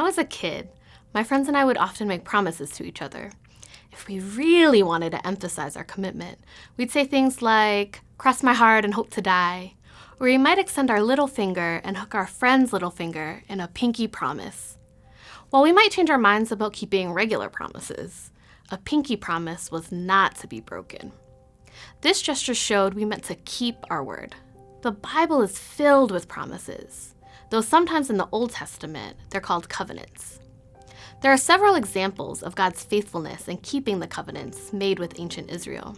was a kid, my friends and I would often make promises to each other. If we really wanted to emphasize our commitment, we'd say things like, "Cross my heart and hope to die," or we might extend our little finger and hook our friend's little finger in a pinky promise. While we might change our minds about keeping regular promises, a pinky promise was not to be broken. This gesture showed we meant to keep our word. The Bible is filled with promises, though sometimes in the Old Testament, they're called covenants. There are several examples of God's faithfulness in keeping the covenants made with ancient Israel.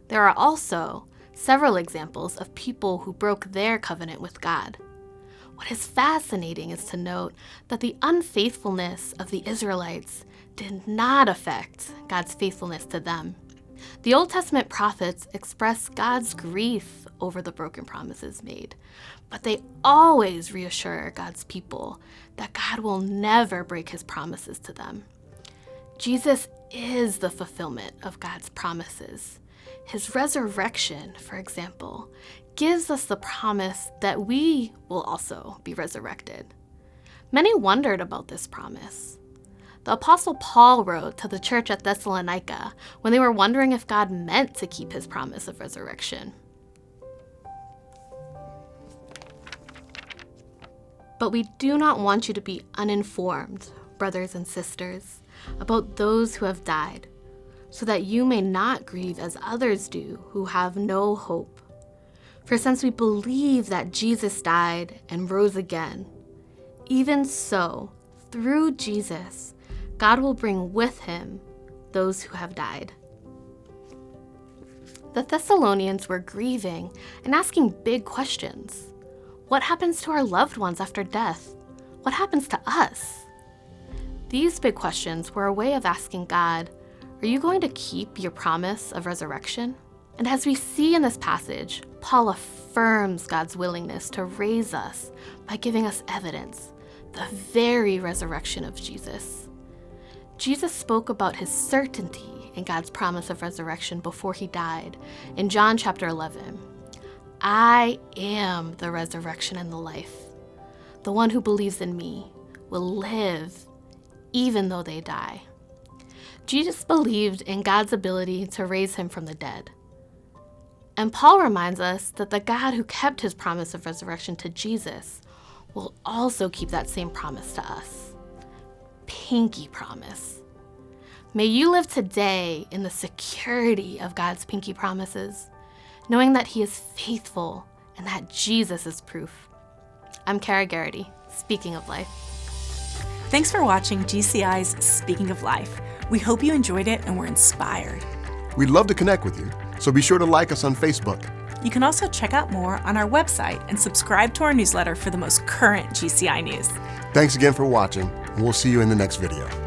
There are also several examples of people who broke their covenant with God. What is fascinating is to note that the unfaithfulness of the Israelites did not affect God's faithfulness to them. The Old Testament prophets express God's grief over the broken promises made, but they always reassure God's people that God will never break his promises to them. Jesus is the fulfillment of God's promises. His resurrection, for example, gives us the promise that we will also be resurrected. Many wondered about this promise. The Apostle Paul wrote to the church at Thessalonica when they were wondering if God meant to keep his promise of resurrection. But we do not want you to be uninformed, brothers and sisters, about those who have died, so that you may not grieve as others do who have no hope. For since we believe that Jesus died and rose again, even so, through Jesus, God will bring with him those who have died. The Thessalonians were grieving and asking big questions. What happens to our loved ones after death? What happens to us? These big questions were a way of asking God, are you going to keep your promise of resurrection? And as we see in this passage, Paul affirms God's willingness to raise us by giving us evidence, the very resurrection of Jesus. Jesus spoke about his certainty in God's promise of resurrection before he died in John chapter 11. I am the resurrection and the life. The one who believes in me will live even though they die. Jesus believed in God's ability to raise him from the dead. And Paul reminds us that the God who kept his promise of resurrection to Jesus will also keep that same promise to us. Pinky promise. May you live today in the security of God's pinky promises, knowing that he is faithful and that Jesus is proof. I'm Kara Garrity, Speaking of Life. Thanks for watching GCI's Speaking of Life. We hope you enjoyed it and were inspired. We'd love to connect with you, so be sure to like us on Facebook. You can also check out more on our website and subscribe to our newsletter for the most current GCI news. Thanks again for watching, and we'll see you in the next video.